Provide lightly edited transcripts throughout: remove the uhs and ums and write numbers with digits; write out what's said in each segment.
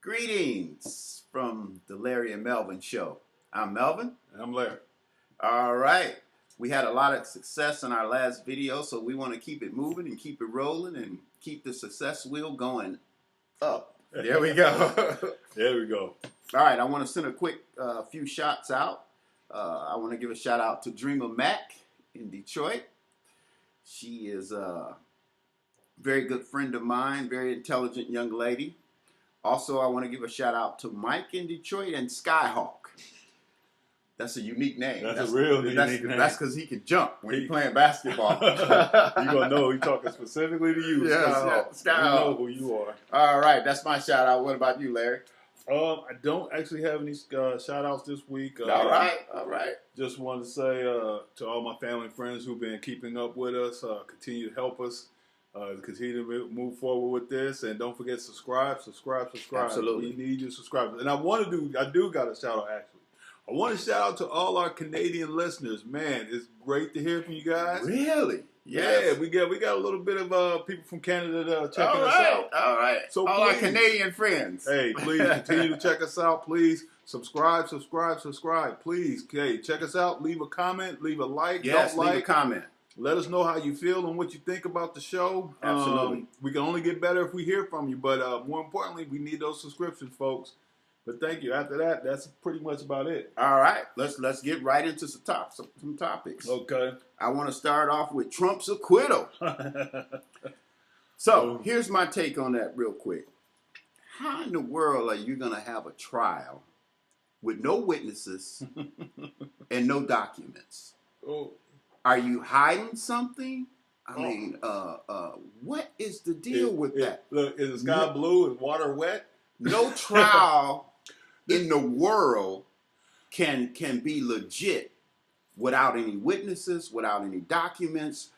Greetings from the Larry and Melvin Show. I'm Melvin. And I'm Larry. All right. We had a lot of success in our last video, so we want to keep it moving and keep it rolling and keep the success wheel going up. There we go. There we go. All right. I want to send a quick few shots out. I want to give a shout out to Dreamer Mac in Detroit. She is a very good friend of mine, very intelligent young lady. Also, I want to give a shout out to Mike in Detroit and Skyhawk. That's a unique name. That's a real unique name. That's because he can jump when he's playing basketball. You're going to know he's talking specifically to you, Skyhawk. Skyhawk. You know who you are. All right, that's my shout out. What about you, Larry? I don't actually have any shout outs this week. All right. Just wanted to say to all my family and friends who've been keeping up with us, continue to help us. Continue to move forward with this, and don't forget subscribe. Absolutely, we need you subscribers. And I do got a shout out actually. I want to shout out to all our Canadian listeners. Man, it's great to hear from you guys. Really? Yes. Yeah, we got a little bit of people from Canada checking us out. All right. So all our Canadian friends. Hey, please continue to check us out. Please subscribe. Please, okay, check us out. Leave a comment. Leave a like. Yes, leave a comment. Let us know how you feel and what you think about the show. Absolutely. We can only get better if we hear from you, but more importantly, we need those subscriptions, folks. But thank you. After that, that's pretty much about it. All right. Let's get right into some topics. Okay. I want to start off with Trump's acquittal. So here's my take on that real quick. How in the world are you going to have a trial with no witnesses and no documents? Oh. Are you hiding something? I mean, what is the deal with that? Look, is the sky blue? Is water wet? No trial in the world can be legit without any witnesses, without any documents.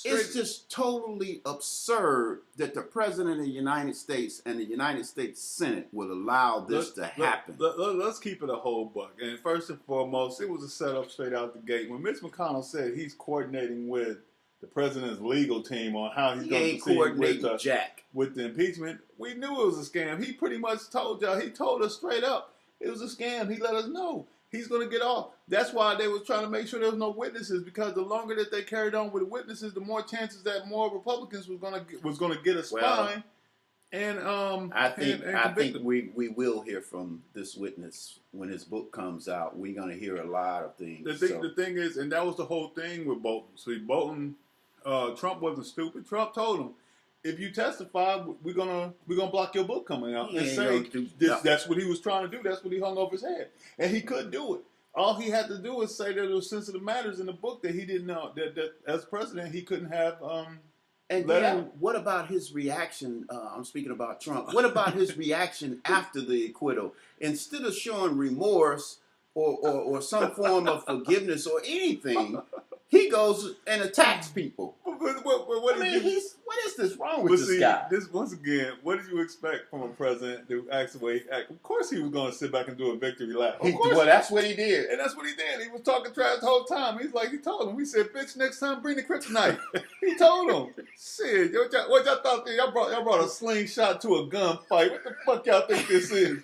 It's just totally absurd that the President of the United States and the United States Senate would allow this to happen. Let's keep it a whole buck. And first and foremost, it was a setup straight out the gate. When Mitch McConnell said he's coordinating with the president's legal team on how he's going to proceed with the impeachment, we knew it was a scam. He pretty much told y'all. He told us straight up it was a scam. He let us know. He's going to get off. That's why they were trying to make sure there was no witnesses, because the longer that they carried on with witnesses, the more chances that more Republicans was going to get a spine. And I think we will hear from this witness when his book comes out. We're going to hear a lot of things. The thing is, and that was the whole thing with Bolton. See, Bolton, Trump wasn't stupid. Trump told him, if you testify, we're gonna block your book coming out. And say that's what he was trying to do. That's what he hung over his head, and he could do it. All he had to do was say that there was sensitive matters in the book that he didn't know, that as president he couldn't have. What about his reaction? I'm speaking about Trump. What about his reaction after the acquittal? Instead of showing remorse or some form of forgiveness or anything, he goes and attacks people. What is this wrong with this guy? Once again, what did you expect from a president to act the way he acted? Of course he was going to sit back and do a victory lap. Well, that's what he did. And that's what he did. He was talking trash the whole time. He told him. He said, bitch, next time bring the kryptonite. He told him. Shit, what y'all thought? Y'all brought a slingshot to a gunfight. What the fuck y'all think this is?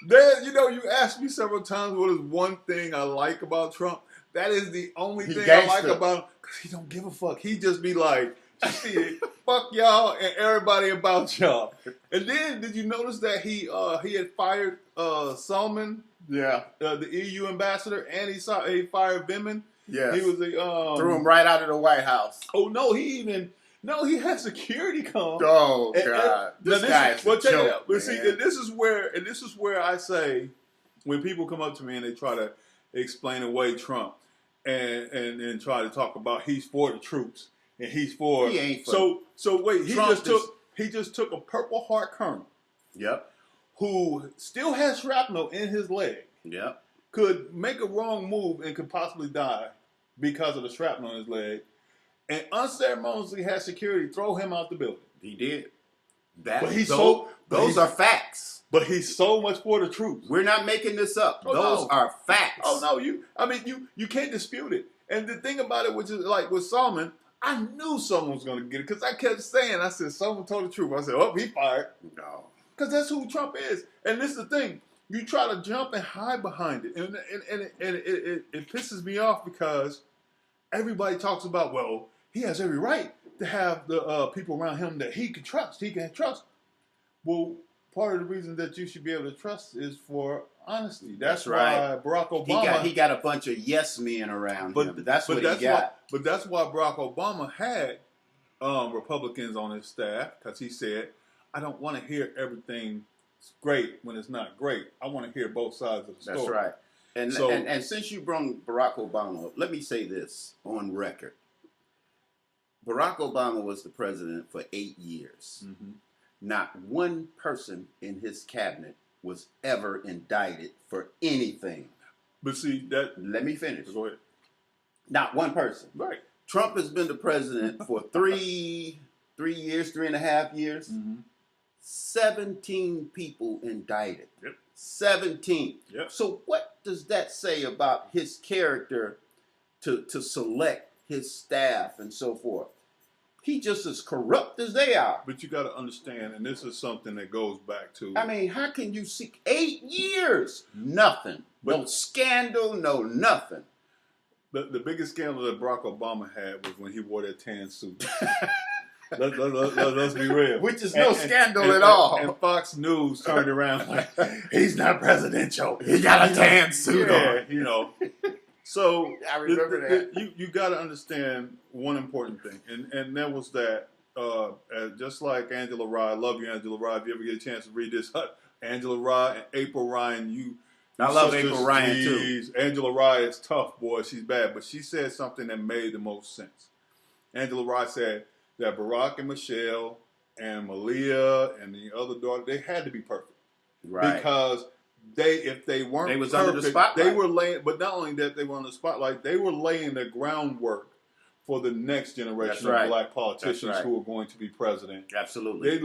You asked me several times what is one thing I like about Trump. That is the only thing I like about him, because he don't give a fuck. He just be like, shit, fuck y'all and everybody about y'all. And then, did you notice that he had fired Sondland, the EU ambassador, and he fired Vitman? Yeah, he was threw him right out of the White House. Oh no, he had security come. Oh God, this guy is a joke. But see, and this is where I say, when people come up to me and they try to explain away Trump and try to talk about he's for the troops and he's for. He ain't for. So wait, he just took a Purple Heart colonel. Yep. Who still has shrapnel in his leg. Yep. Could make a wrong move and could possibly die because of the shrapnel in his leg, and unceremoniously had security throw him out the building. He did. Those are facts. But he's so much for the troops. We're not making this up. Those are facts. Oh no, you can't dispute it. And the thing about it, which is like with Sondland, I knew someone was going to get it because I kept saying, I said, someone told the truth. I said, oh, he fired. No. Because that's who Trump is. And this is the thing. You try to jump and hide behind it. And it pisses me off because everybody talks about, well, he has every right to have the people around him that he can trust. He can trust. Well, part of the reason that you should be able to trust is for honesty. That's right. Why Barack Obama... He got a bunch of yes men around him. That's what he got. But that's why Barack Obama had Republicans on his staff, because he said, I don't want to hear everything great when it's not great. I want to hear both sides of the story. That's right. And since you brought Barack Obama up, let me say this on record. Barack Obama was the president for 8 years. Mm-hmm. Not one person in his cabinet was ever indicted for anything. But see, that... Let me finish. Go ahead. Not one person. Right. Trump has been the president for 3 years, 3.5 years. Mm-hmm. 17 people indicted. Yep. 17. Yep. So what does that say about his character to select his staff and so forth? He just as corrupt as they are. But you got to understand, and this is something that goes back to... I mean, how can you seek 8 years? Nothing. No scandal, no nothing. The biggest scandal that Barack Obama had was when he wore that tan suit. Let's be real. Which is no scandal at all. And Fox News turned around like, he's not presidential. He got a tan suit on. You know. So I remember that. You got to understand one important thing, and that was that just like Angela Rye, I love you, Angela Rye. If you ever get a chance to read this, Angela Rye and April Ryan, I love April Ryan too. Angela Rye is tough, boy. She's bad, but she said something that made the most sense. Angela Rye said that Barack and Michelle and Malia and the other daughter, they had to be perfect, right? Because if they weren't, they was perfect, under the spotlight. They were laying, but not only that, they were on the spotlight. They were laying the groundwork for the next generation of black politicians who are going to be president. Absolutely,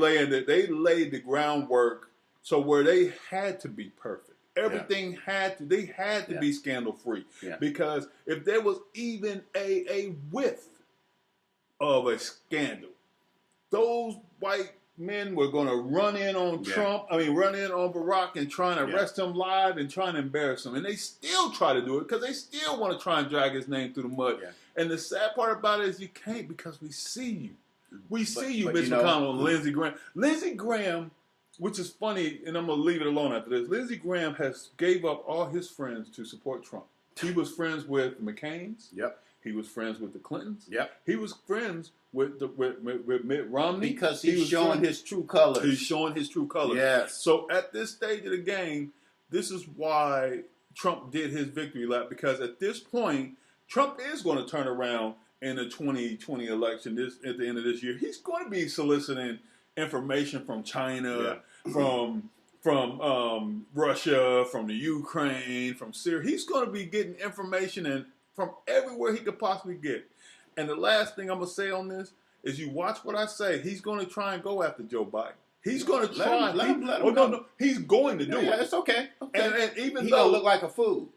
they laid the groundwork so where they had to be perfect. Everything had to be scandal free. Yeah. Because if there was even a whiff of a scandal, those white men were going to run in on Trump. I mean, run in on Barack and trying to arrest him live and trying to embarrass him. And they still try to do it because they still want to try and drag his name through the mud. Yeah. And the sad part about it is you can't because we see you. We see you, Mitch McConnell and Lindsey Graham. Lindsey Graham, which is funny, and I'm going to leave it alone after this. Lindsey Graham has gave up all his friends to support Trump. He was friends with the McCains. Yep. He was friends with the Clintons. Yep. He was friends with Mitt Romney. Because he's showing his true colors. He's showing his true colors. Yes. So at this stage of the game, this is why Trump did his victory lap. Because at this point, Trump is going to turn around in the 2020 election at the end of this year. He's going to be soliciting information from China, from Russia, from the Ukraine, from Syria. He's going to be getting information and from everywhere he could possibly get. And the last thing I'm going to say on this is you watch what I say. He's going to try and go after Joe Biden. He's going to try. Let him no. He's going to do it. Yeah, it's okay. And even he though don't look like a fool.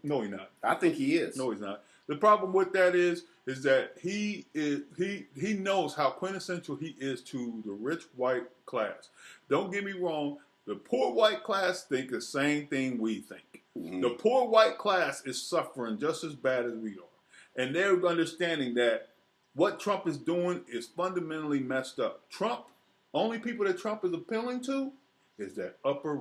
No, he's not. I think he is. No, he's not. The problem with that is that he knows how quintessential he is to the rich white class. Don't get me wrong. The poor white class think the same thing we think. Mm-hmm. The poor white class is suffering just as bad as we are. And they're understanding that what Trump is doing is fundamentally messed up. Only people that Trump is appealing to is that upper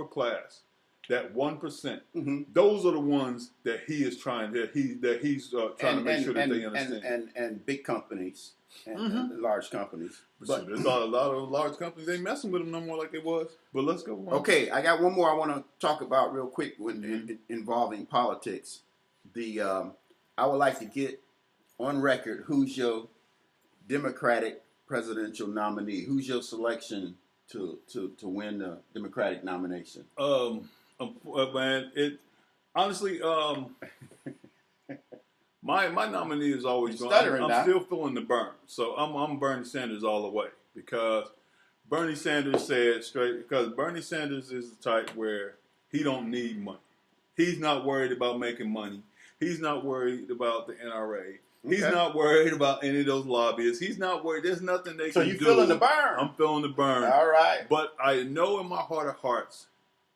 class, that 1%. Mm-hmm. Those are the ones that he's trying to make sure that they understand. And big companies and large companies. But there's a lot of large companies ain't messing with them no more like it was. But let's go on. Okay, I got one more I want to talk about real quick involving politics. I would like to get on record who's your Democratic presidential nominee. Who's your selection to win the Democratic nomination? Man, honestly, my nominee is always going. I'm still feeling the burn, so I'm Bernie Sanders all the way because Bernie Sanders said straight. Because Bernie Sanders is the type where he don't need money. He's not worried about making money. He's not worried about the NRA. He's not worried about any of those lobbyists. He's not worried. There's nothing they can do. So you feeling the burn? I'm feeling the burn. All right. But I know in my heart of hearts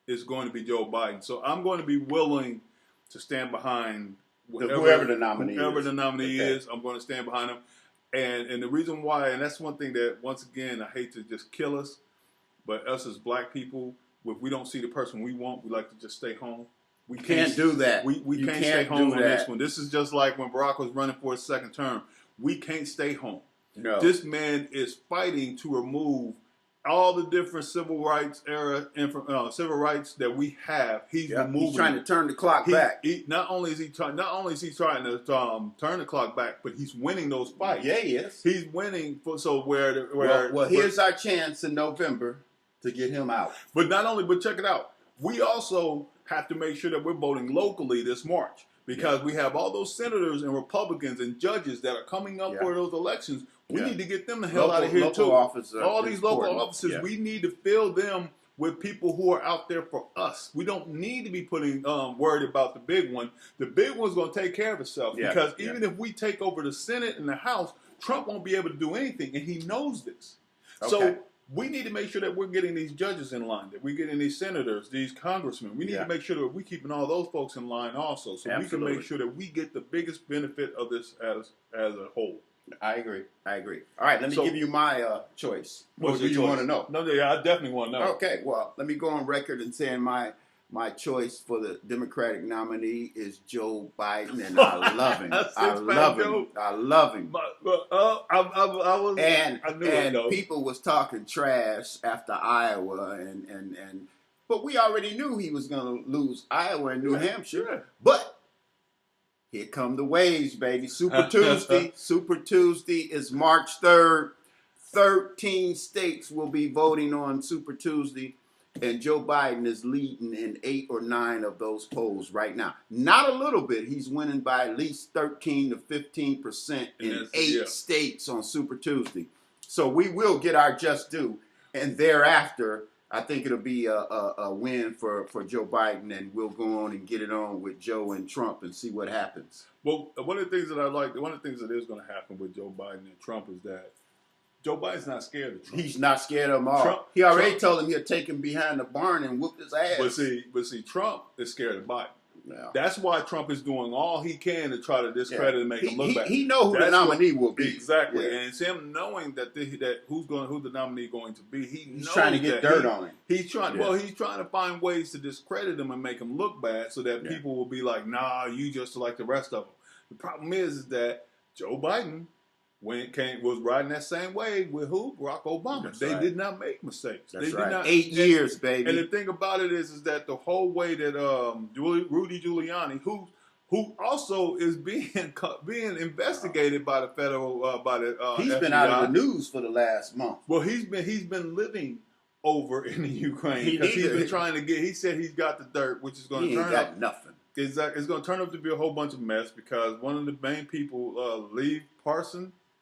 it's going to be Joe Biden. So I'm going to be willing to stand behind whoever the nominee is. I'm going to stand behind him. And the reason why, and that's one thing that, once again, I hate to just kill us, but us as black people, if we don't see the person we want, we like to just stay home. We can't do that. We can't stay home on this one. This is just like when Barack was running for his second term. We can't stay home. No. This man is fighting to remove all the different civil rights civil rights that we have. He's removing. He's trying to turn the clock back. Not only is he trying to turn the clock back, but he's winning those fights. Yeah, he is. He's winning. Here's our chance in November to get him out. But check it out. We also have to make sure that we're voting locally this March, because we have all those senators and Republicans and judges that are coming up for those elections. We need to get them the hell out of here too. All these local offices, we need to fill them with people who are out there for us. We don't need to be worried about the big one. The big one's going to take care of itself, because even if we take over the Senate and the House, Trump won't be able to do anything, and he knows this. Okay. So we need to make sure that we're getting these judges in line, that we're getting these senators, these congressmen. We need to make sure that we're keeping all those folks in line also, so we can make sure that we get the biggest benefit of this as a whole. I agree. All right, let me give you my choice. What do you want to know? No, I definitely want to know. Okay, well, let me go on record and saying my choice for the Democratic nominee is Joe Biden, and I love him. I love him. And people was talking trash after Iowa, but we already knew he was going to lose Iowa and New Hampshire. Yeah. But here come the waves, baby. Super Tuesday. Super Tuesday is March 3rd. 13 states will be voting on Super Tuesday. And Joe Biden is leading in 8 or 9 of those polls right now. Not a little bit. He's winning by at least 13 to 15% in 8 states on Super Tuesday. So we will get our just due. And thereafter, I think it'll be a win for Joe Biden. And we'll go on and get it on with Joe and Trump and see what happens. Well, one of the things that is going to happen with Joe Biden and Trump is that Joe Biden's not scared of Trump. He's not scared of him all. He already told him he'll take him behind the barn and whoop his ass. But see, Trump is scared of Biden. Yeah. That's why Trump is doing all he can to try to discredit and make him look bad. He knows who the nominee will be. Exactly. Yeah. And it's him knowing that who the nominee going to be. He's trying to get dirt on him. He's trying to find ways to discredit him and make him look bad, so that people will be like, nah, you just like the rest of them. The problem is that Joe Biden, when it was riding that same wave with who? Barack Obama. They did not make mistakes. That's right. 8 years, baby. And the thing about it is that the whole way that Rudy Giuliani, who also is being investigated by the federal he's FBI. Been out of the news for the last month. Well, he's been living over in the Ukraine because he's been trying to get. He said he's got the dirt, which is going to turn up nothing. It's going to turn up to be a whole bunch of mess, because one of the main people, Lee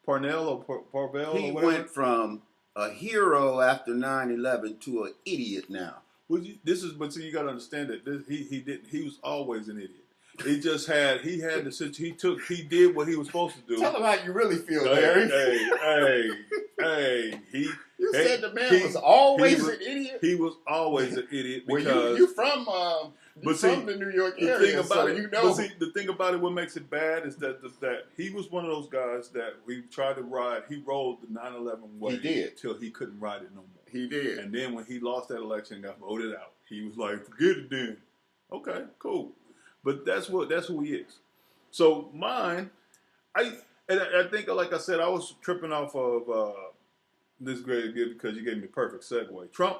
Parnell or Parvell. He went from a hero after 9/11 to an idiot now. But you got to understand that he was always an idiot. He did what he was supposed to do. Tell him how you really feel, Larry. You said the man was always an idiot. He was always an idiot because you from the New York area. The thing about it, what makes it bad is that he was one of those guys that we tried to ride. He rode the 9/11 wave. He did till he couldn't ride it no more. He did. And then when he lost that election and got voted out, he was like, "Forget it, then." Okay, cool. But that's who he is. So mine, I think, like I said, I was tripping off of this grade because you gave me a perfect segue. Trump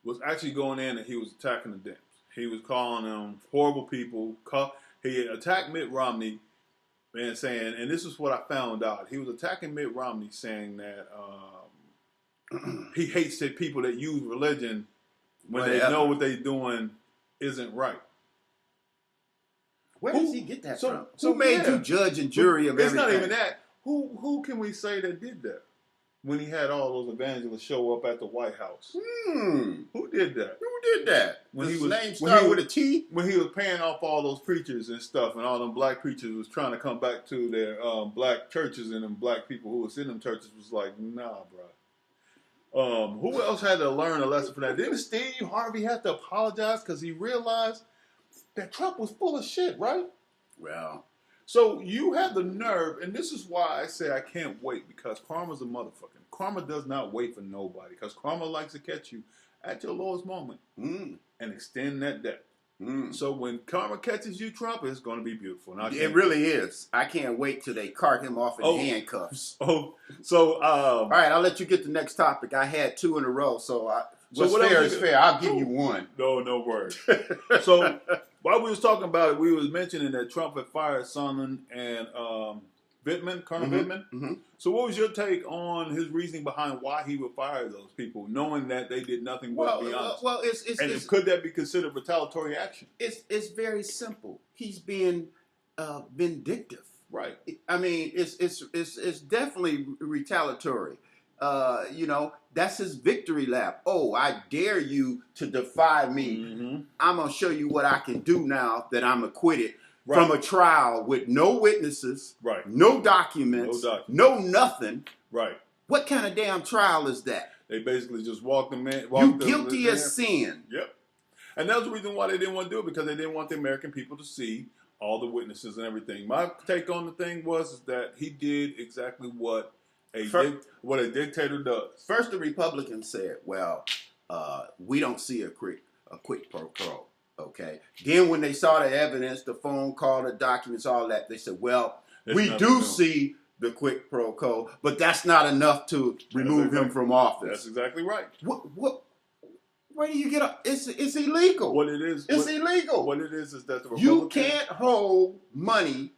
was actually going in and he was attacking the Dems. He was calling them horrible people. He attacked Mitt Romney and saying, and this is what I found out. He was attacking Mitt Romney, saying that he hates the people that use religion when they know what they're doing isn't right. Where does he get that from? Who made you judge and jury of everything? It's not even that. Who can we say that did that? When he had all those evangelists show up at the White House. Who did that? Who did that? When His he was name started with a T? When he was paying off all those preachers and stuff, and all them black preachers was trying to come back to their black churches, and them black people who was in them churches was like, nah, bro. Who else had to learn a lesson from that? Didn't Steve Harvey have to apologize because he realized that Trump was full of shit, right? Well, so you have the nerve, and this is why I say I can't wait, because karma's a motherfucker. Karma does not wait for nobody, because karma likes to catch you at your lowest moment and extend that debt. So when karma catches you, Trump, it's going to be beautiful. It really is. I can't wait till they cart him off in handcuffs. All right, I'll let you get the next topic. I had two in a row, so what's fair is fair. I'll give you one. No worries. So while we was talking about it, we was mentioning that Trump had fired Sondland and Vitman, Colonel Vitman. Mm-hmm. So what was your take on his reasoning behind why he would fire those people, knowing that they did nothing but be honest? Well, could that be considered retaliatory action? It's very simple. He's being vindictive. Right. I mean, it's definitely retaliatory. That's his victory lap. Oh, I dare you to defy me. Mm-hmm. I'm gonna show you what I can do now that I'm acquitted. Right. From a trial with no witnesses, right? No documents, no nothing. Right. What kind of damn trial is that? They basically just walked the man. You guilty as sin. Yep. And that was the reason why they didn't want to do it, because they didn't want the American people to see all the witnesses and everything. My take on the thing was that he did exactly what a dictator does. First, the Republicans said, "Well, we don't see a quid pro quo." Okay. Then when they saw the evidence, the phone call, the documents, all that, they said, well, we do see the quid pro quo, but that's not enough to remove him from office. That's exactly right. What? Where do you get up? It's illegal. What it is. It's illegal. What it is that the Republicans... You can't hold money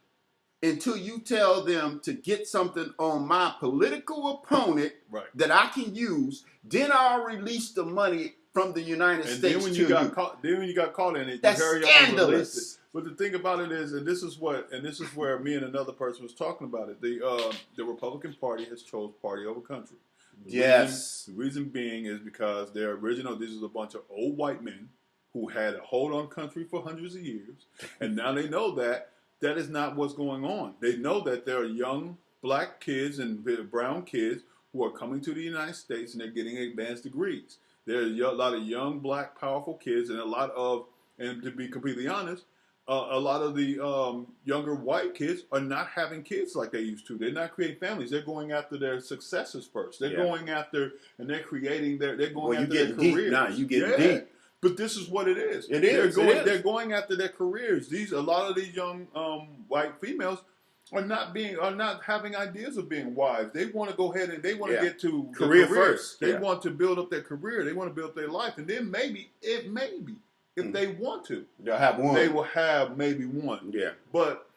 until you tell them to get something on my political opponent that I can use. Then I'll release the money from the United States. Then when you got caught in it, that's you hurry scandalous. Up and release it. But the thing about it is, and this is where me and another person was talking about it. The Republican Party has chose party over country. The reason being is because this is a bunch of old white men who had a hold on country for hundreds of years, and now they know that is not what's going on. They know that there are young black kids and brown kids who are coming to the United States and they're getting advanced degrees. There's a lot of young, black, powerful kids, and and to be completely honest, a lot of the younger white kids are not having kids like they used to. They're not creating families. They're going after their successors first. They're going after, and they're creating their careers. Deep now. You getting deep. But this is what it is. They're going after their careers. A lot of these young white females are not having ideas of being wives. They want to go ahead and they want to get to career first. They want to build up their career. They want to build up their life, and then maybe if they want to, they'll have one. They will have maybe one. Yeah, but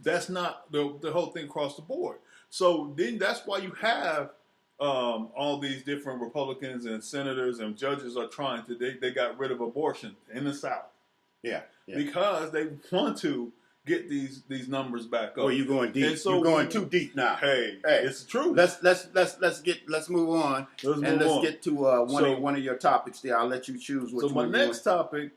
that's not the whole thing across the board. So then that's why you have all these different Republicans and senators and judges are trying to. They got rid of abortion in the South. Yeah. Because they want to get these numbers back up. Well, you're going deep. You're going too deep now. Hey, it's true. Let's move on. Let's get to one of your topics there. I'll let you choose which one. So my next topic.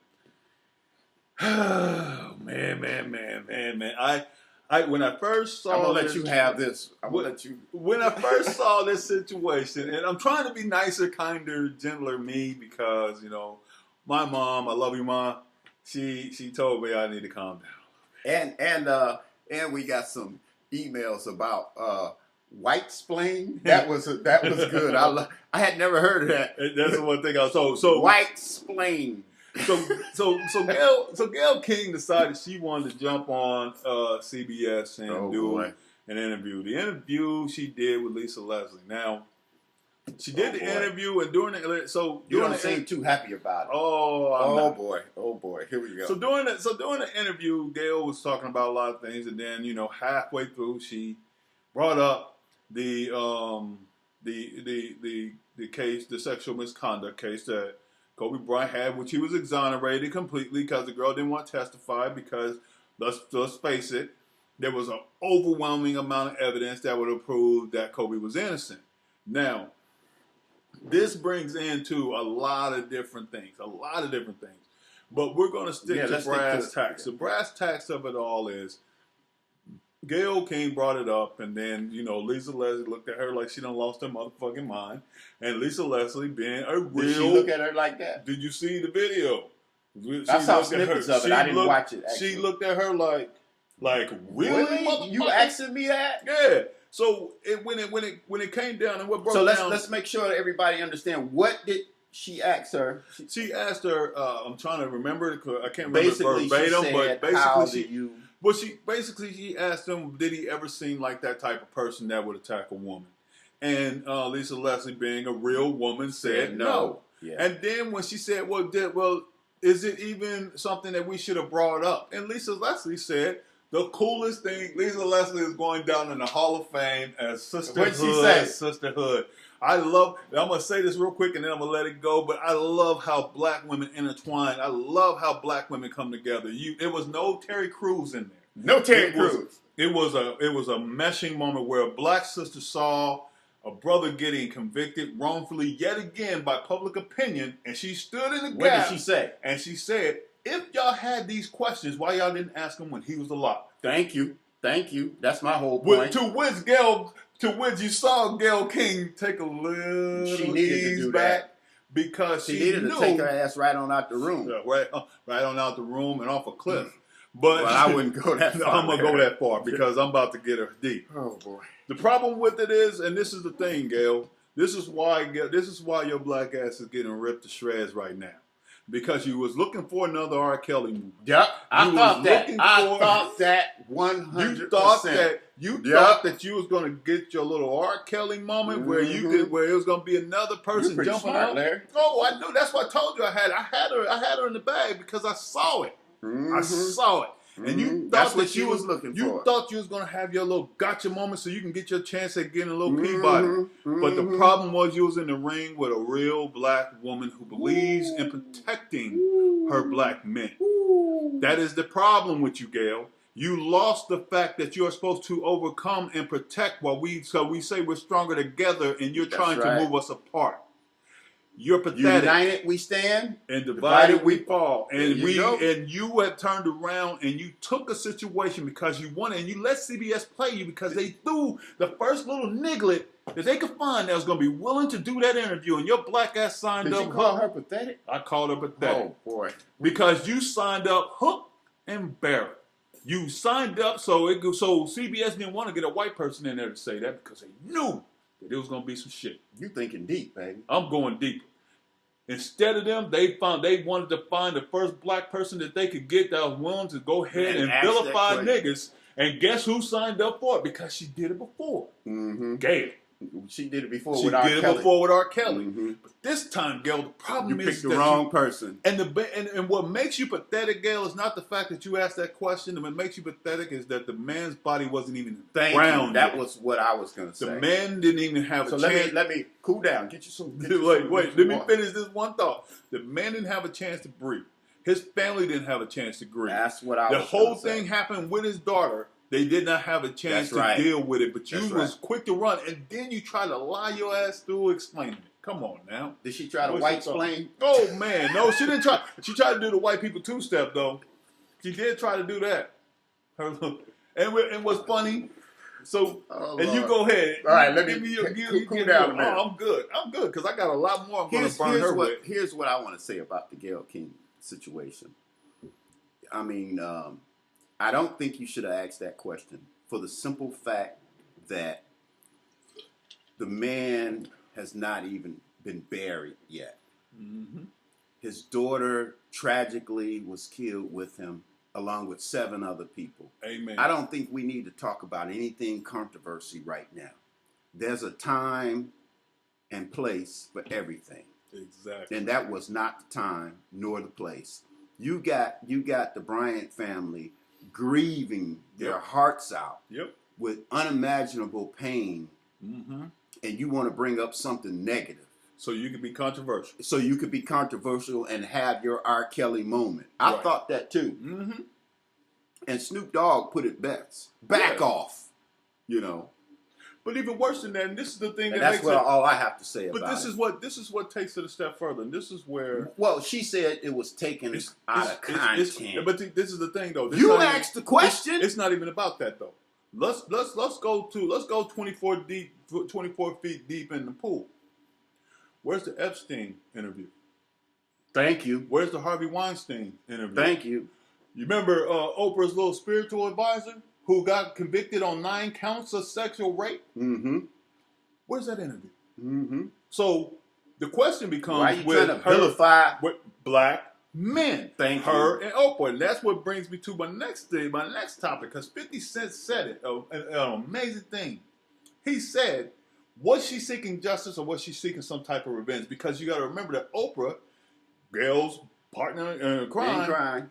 Oh, man. I when I first saw I'm gonna let you have this. I'm gonna let you. When I first saw this situation, and I'm trying to be nicer, kinder, gentler me, because my mom, I love you, Mom. She told me I need to calm down. And we got some emails about white splain. That was good. I had never heard of that. That's the one thing I saw. So white splain. So Gayle King decided she wanted to jump on CBS and do an interview. The interview she did with Lisa Leslie. Now, she did the interview, and during the you don't seem too happy about it. Oh boy, here we go. So during the interview, Gayle was talking about a lot of things, and then halfway through she brought up the case, the sexual misconduct case that Kobe Bryant had, which he was exonerated completely because the girl didn't want to testify because, let's face it, there was an overwhelming amount of evidence that would have proved that Kobe was innocent. Now, this brings into a lot of different things. But we're going to stick to brass tacks. The brass tacks of it all is Gayle King brought it up, and then, Lisa Leslie looked at her like she done lost her motherfucking mind. And Lisa Leslie being a real... Did she look at her like that? Did you see the video? I saw snippets of it. I didn't watch it, actually. She looked at her like really? Motherfucker? You asking me that? Yeah. So when it came down and what broke down... So let's make sure that everybody understand. What did she ask her? She asked her, I'm trying to remember it, I can't remember verbatim, but basically she asked him, did he ever seem like that type of person that would attack a woman? And Lisa Leslie, being a real woman, said no. Yeah. And then when she said, well, is it even something that we should have brought up? And Lisa Leslie said, the coolest thing, Lisa Leslie is going down in the Hall of Fame as sisterhood. What'd she say? Sisterhood. I'm going to say this real quick and then I'm going to let it go, but I love how black women intertwine. I love how black women come together. There was no Terry Crews in there. No Terry Crews. It was a meshing moment where a black sister saw a brother getting convicted wrongfully yet again by public opinion, and she stood in the gap. What did she say? And she said, if y'all had these questions, why y'all didn't ask him when he was alive? Thank you. That's my whole point. To which you saw Gayle King take a little ease back because she needed to take her ass right on out the room. Right on out the room and off a cliff. But I wouldn't go that far. I'm going to go that far because I'm about to get her deep. Oh, boy. The problem with it is, and this is the thing, Gayle, this is why your black ass is getting ripped to shreds right now. Because you was looking for another R. Kelly movie. Yep, I thought that 100%. You thought that you was going to get your little R. Kelly moment where it was going to be another person jumping smart, out. Larry. Oh, I knew. That's what I told you. I had her in the bag because I saw it. I saw it. And you thought that you was looking for. You thought you was gonna have your little gotcha moment so you can get your chance at getting a little Peabody. But the problem was you was in the ring with a real black woman who believes in protecting her black men. That is the problem with you, Gayle. You lost the fact that you are supposed to overcome and protect while we say we're stronger together, and you're trying to move us apart. You're pathetic. United we stand, and divided we fall. And you had turned around and you took a situation because you wanted, and you let CBS play you because they threw the first little niglet that they could find that was going to be willing to do that interview, and your black ass signed up. Did you call her pathetic? I called her pathetic. Oh boy! Because you signed up hook and barrel. You signed up so CBS didn't want to get a white person in there to say that because they knew that it was going to be some shit. You thinking deep, baby. I'm going deeper. Instead of them, they wanted to find the first black person that they could get that was willing to go ahead and vilify niggas. And guess who signed up for it? Because she did it before. Gayle. She did it before with R. Kelly. But this time, Gayle, the problem is you picked the wrong person. And what makes you pathetic, Gayle, is not the fact that you asked that question. And what makes you pathetic is that the man's body wasn't even round. That was what I was going to say. The man didn't even have a chance. Let me cool down. Get you some. Wait. Let me finish this one thought. The man didn't have a chance to breathe. His family didn't have a chance to grieve. That's what I was. The whole thing happened with his daughter. They did not have a chance to deal with it, but you was quick to run, and then you try to lie your ass through explaining it. Come on now. Did she try to white explain? Oh man, no, she didn't try. She tried to do the white people two-step though. She did try to do that. And what's funny? So and you go ahead. All right, let me cool down a minute. Oh, I'm good because I got a lot more I'm going to burn her with. Here's what I want to say about the Gayle King situation. I mean. I don't think you should have asked that question for the simple fact that the man has not even been buried yet. His daughter tragically was killed with him along with 7 other people. Amen. I don't think we need to talk about anything controversy right now. There's a time and place for everything. Exactly. And that was not the time nor the place. You got the Bryant family grieving their hearts out with unimaginable pain, and you want to bring up something negative. So you could be controversial. And have your R. Kelly moment. I thought that too. And Snoop Dogg put it best. Back off, But even worse than that, and this is the thing And that that's makes all I have to say about it. But this is what takes it a step further, and this is where. Well, she said it was taken out of content. But this is the thing, though. You asked the question. It's not even about that, though. Let's go 24 feet deep in the pool. Where's the Epstein interview? Thank you. Where's the Harvey Weinstein interview? Thank you. You remember Oprah's little spiritual advisor who got convicted on 9 counts of sexual rape? Mm-hmm. Where's that interview? Mm-hmm. So the question becomes, why are you with trying to vilify with black men, Thank her you. and Oprah, and that's what brings me to my next topic. Because 50 Cent said it, an amazing thing. He said, was she seeking justice or was she seeking some type of revenge? Because you got to remember that Oprah, Gayle's partner in crime,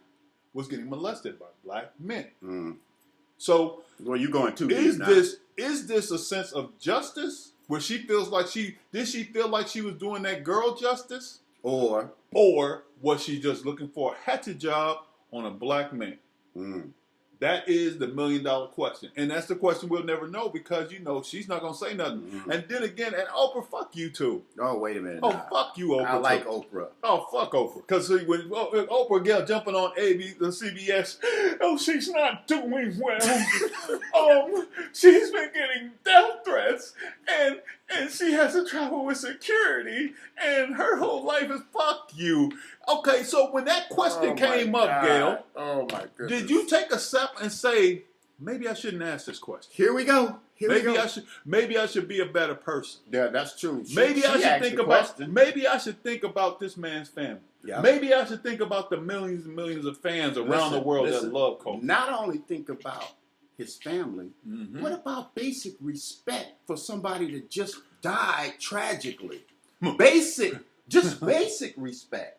was getting molested by black men. Mm. So, well, you going too deep is now. this a sense of justice where she feels like she feel like she was doing that girl justice, or was she just looking for a hatchet job on a black man? Mm. That is the $1 million question. And that's the question we'll never know because, she's not going to say nothing. Mm-hmm. And then again, and Oprah, fuck you too. Oh, wait a minute. Oh, fuck you, Oprah. I like too. Oprah. Oh, fuck Oprah. Because when Oprah got jumping on CBS, oh, she's not doing well. She's been getting death threats, and she has to travel with security, and her whole life is fuck you. Okay, so when that question came up, Gayle, oh my goodness, did you take a step and say, maybe I shouldn't ask this question? Here we go. Maybe I should be a better person. Yeah, that's true. Maybe I should think about this man's family. Yep. Maybe I should think about the millions and millions of fans around the world that love Kobe. Not only think about his family, Mm-hmm. what about basic respect for somebody that just died tragically? Basic respect.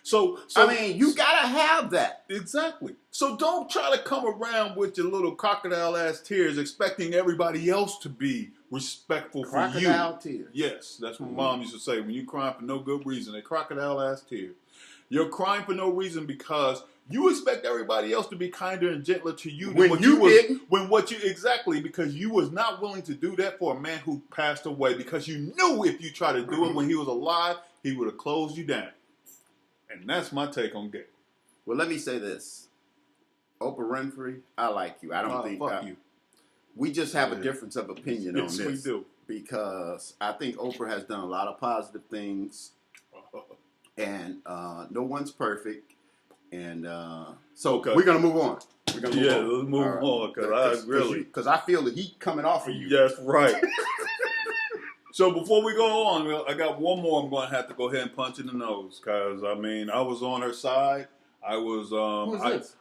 So I mean, you gotta have that. Exactly. So don't try to come around with your little crocodile ass tears, expecting everybody else to be respectful for you. Crocodile tears. Yes, that's what Mom used to say. When you crying for no good reason, a crocodile ass tear. You're crying for no reason because you expect everybody else to be kinder and gentler to you than When you didn't. Exactly, because you was not willing to do that for a man who passed away, because you knew if you tried to do it when he was alive, he would have closed you down. And that's my take on Gayle. Well, let me say this. Oprah Winfrey, I like you. I don't think fuck you. We just have a difference of opinion on this. Yes, we do. Because I think Oprah has done a lot of positive things. And no one's perfect. And so we're going to move on. Let's move on. Because I feel the heat coming off of you. Yes, right. So before we go on, I got one more I'm going to have to go ahead and punch in the nose. Because, I was on her side. I was,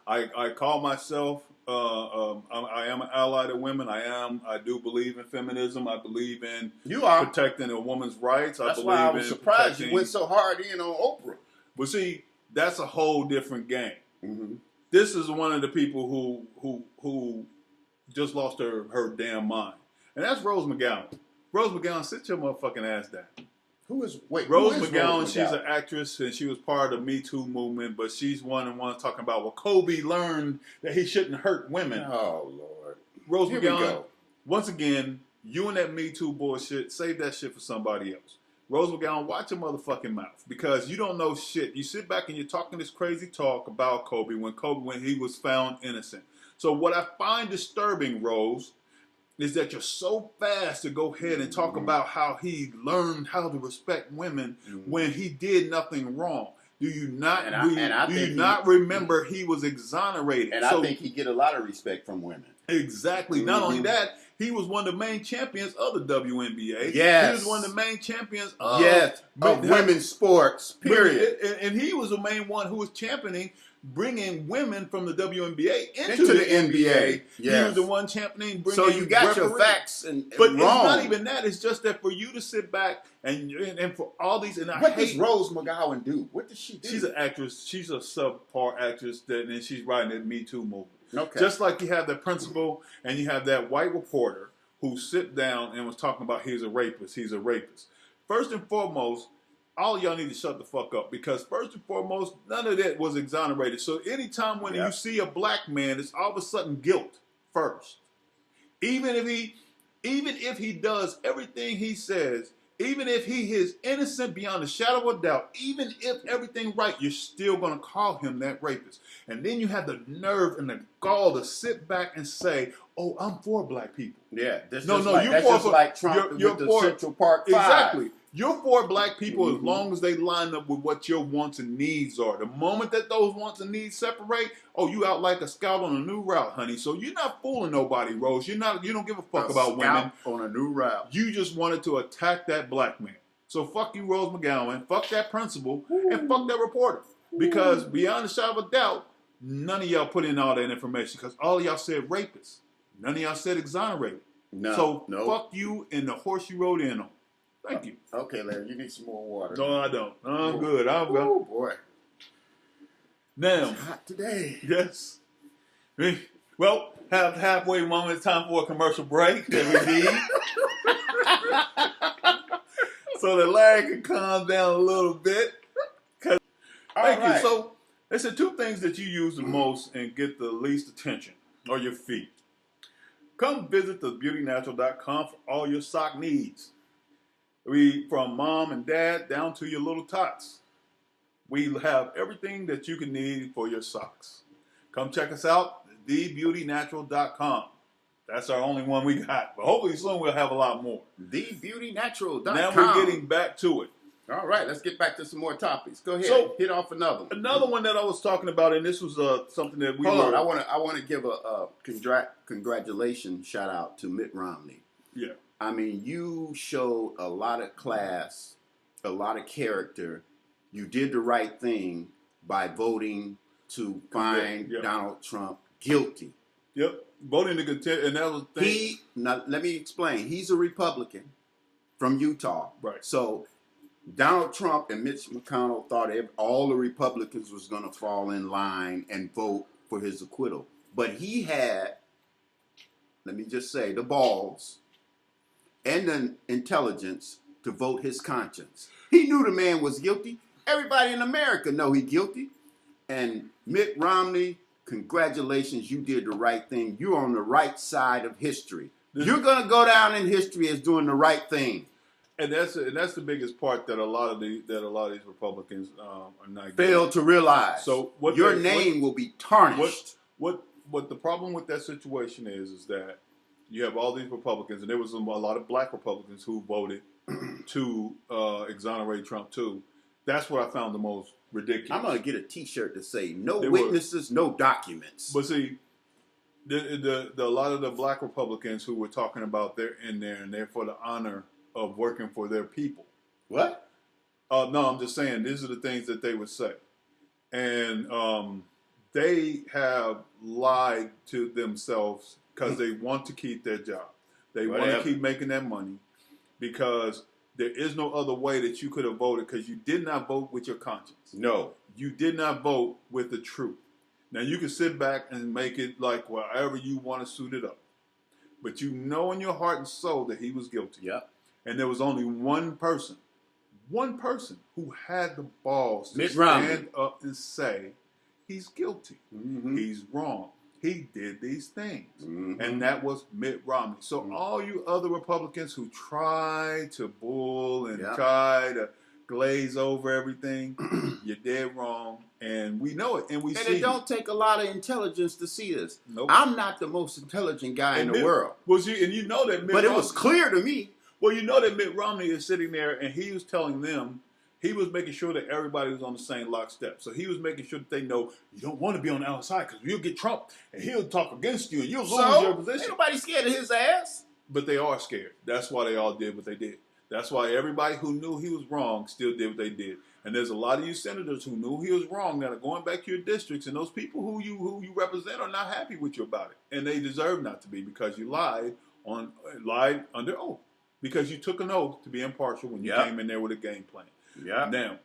I call myself, I am an ally to women. I do believe in feminism. I believe in protecting a woman's rights. That's why I was surprised you went so hard in on Oprah. But see, that's a whole different game. Mm-hmm. This is one of the people who just lost her damn mind. And that's Rose McGowan. Rose McGowan, sit your motherfucking ass down. Rose McGowan, she's an actress, and she was part of the Me Too movement, but she's one talking about, well, Kobe learned that he shouldn't hurt women. Oh, Lord. Rose McGowan, once again, you and that Me Too bullshit, save that shit for somebody else. Rose McGowan, watch your motherfucking mouth, because you don't know shit. You sit back and you're talking this crazy talk about Kobe when he was found innocent. So what I find disturbing, Rose, is that you're so fast to go ahead and talk about how he learned how to respect women when he did nothing wrong. Do you not remember he was exonerated? And I think he get a lot of respect from women. Exactly. Not only that, he was one of the main champions of the WNBA. Yes. He was one of the main champions of women's sports, period. And he was the main one who was championing bringing women from the WNBA into the NBA. Yes. He was the one championing bringing. So you got your facts but wrong. It's not even that. It's just that for you to sit back and for all these. And what does Rose McGowan do? What does she do? She's an actress. She's a subpar actress, and she's writing that Me Too movement. Okay. Just like you have that principal and you have that white reporter who sit down and was talking about he's a rapist. He's a rapist. First and foremost, all of y'all need to shut the fuck up, because first and foremost, none of that was exonerated. So anytime when you see a black man, it's all of a sudden guilt first. Even if even if he does everything he says, even if he is innocent beyond a shadow of a doubt, even if everything right, you're still going to call him that rapist. And then you have the nerve and the gall to sit back and say, "Oh, I'm for black people." Yeah, you're just like Trump you're with the for, Central Park 5. Exactly. You're for black people as long as they line up with what your wants and needs are. The moment that those wants and needs separate, oh, you out like a scout on a new route, honey. So you're not fooling nobody, Rose. You don't give a fuck about women. On a new route. You just wanted to attack that black man. So fuck you, Rose McGowan. Fuck that principal. And fuck that reporter. Because beyond a shadow of a doubt, none of y'all put in all that information. Because all of y'all said rapist. None of y'all said exonerated. So fuck you and the horse you rode in on. Thank you. Okay, Larry, you need some more water. No, I don't. I'm good. I'm good. Oh, boy. Now. It's hot today. Yes. Well, halfway moment. It's time for a commercial break that we need. So that Larry can calm down a little bit. Thank you. So, there's the two things that you use the most and get the least attention are your feet. Come visit thebeautynatural.com for all your sock needs. From mom and dad down to your little tots. We have everything that you can need for your socks. Come check us out, thebeautynatural.com. That's our only one we got. But hopefully soon we'll have a lot more. Thebeautynatural.com. Now we're getting back to it. All right, let's get back to some more topics. Go ahead. So, hit off another one. Another one that I was talking about, and this was something that we Hold on, I want to give a congratulations shout out to Mitt Romney. Yeah. I mean, you showed a lot of class, a lot of character. You did the right thing by voting to find Donald Trump guilty. Yep. Voting to contend, and that was the thing. Now, let me explain. He's a Republican from Utah. Right. So Donald Trump and Mitch McConnell thought all the Republicans was going to fall in line and vote for his acquittal. But he had, let me just say, the balls and the intelligence to vote his conscience. He knew the man was guilty. Everybody in America know he's guilty. And Mitt Romney, congratulations, you did the right thing. You're on the right side of history. You're going to go down in history as doing the right thing. And that's the biggest part that a lot of these Republicans are not fail to realize. So your name will be tarnished. What the problem with that situation is that you have all these Republicans, and there was a lot of black Republicans who voted to exonerate Trump too. That's what I found the most ridiculous. I'm going to get a T-shirt to say no witnesses, no documents. But see, the a lot of the black Republicans who were talking about they're in there and they're for the honor of working for their people. What? No, I'm just saying these are the things that they would say, and they have lied to themselves because they want to keep their job. They want to keep making that money because there is no other way that you could have voted because you did not vote with your conscience. No. You did not vote with the truth. Now, you can sit back and make it like wherever you want to suit it up. But you know in your heart and soul that he was guilty. Yep. And there was only one person who had the balls to Mitt stand Romney. up and say, he's guilty. Mm-hmm. He's wrong. He did these things. Mm-hmm. And that was Mitt Romney. So all you other Republicans who try to bull and try to glaze over everything, you're dead wrong. And we know it. And it don't take a lot of intelligence to see this. Nope. I'm not the most intelligent guy in the world. And you know that Mitt Romney, it was clear to me. Well, you know that Mitt Romney is sitting there and he was telling them, he was making sure that everybody was on the same lockstep. So he was making sure that they know you don't want to be on the outside because you'll get Trump and he'll talk against you and you'll lose your position. Ain't nobody scared of his ass. But they are scared. That's why they all did what they did. That's why everybody who knew he was wrong still did what they did. And there's a lot of you senators who knew he was wrong that are going back to your districts, and those people who you represent are not happy with you about it. And they deserve not to be because you lied under oath. Because you took an oath to be impartial when you came in there with a game plan. Yeah. Now,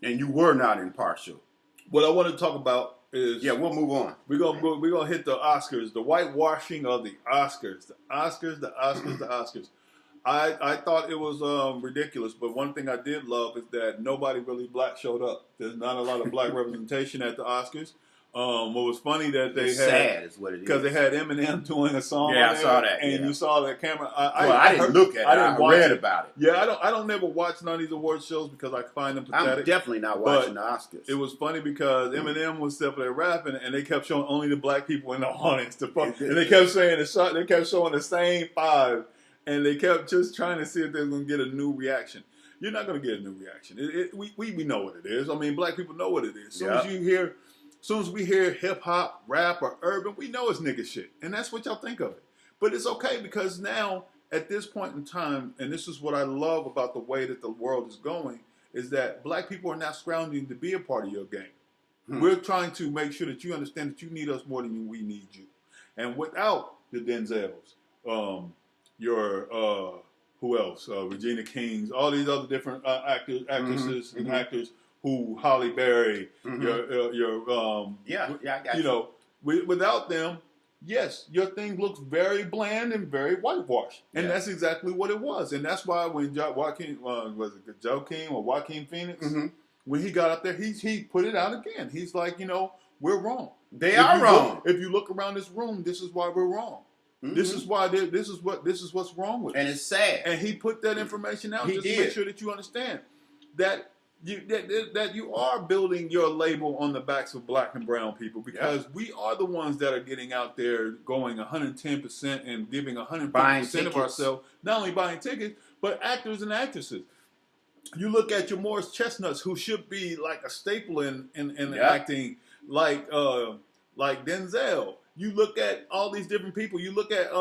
and you were not impartial. What I want to talk about is we'll move on. We're gonna hit the Oscars, the whitewashing of the Oscars, the Oscars. I thought it was ridiculous, but one thing I did love is that nobody really black showed up. There's not a lot of black representation at the Oscars. What was funny that they It's had, sad is what it is. because they had Eminem doing a song. Yeah, on I saw there, that. and Yeah. you saw that camera. I didn't look at it. I read about it. Yeah, I don't never watch none of these award shows because I find them pathetic. I'm definitely not watching the Oscars. It was funny because Eminem was up there rapping, and they kept showing only the black people in the audience. And they kept saying they kept showing the same 5, and they kept just trying to see if they were going to get a new reaction. You're not going to get a new reaction. We know what it is. I mean, black people know what it is. As soon as we hear hip hop, rap, or urban, we know it's nigga shit, and that's what y'all think of it. But it's okay because now, at this point in time, and this is what I love about the way that the world is going, is that black people are not scrounging to be a part of your game. We're trying to make sure that you understand that you need us more than we need you. And without the Denzels, who else? Regina Kings, all these other different actresses and actors who, Halle Berry, I got you. Without them, yes, your thing looks very bland and very whitewashed. And that's exactly what it was. And that's why when Joaquin Phoenix, when he got up there, he put it out again. He's like, we're wrong. They are wrong. If you look around this room, this is why we're wrong. This is why this is what's wrong with it. And it's sad. And he put that information out to make sure that you understand that you are building your label on the backs of black and brown people, because we are the ones that are getting out there going 110% and giving 150% of ourselves, not only buying tickets, but actors and actresses. You look at your Morris Chestnuts, who should be like a staple in acting, like Denzel. You look at all these different people. You look at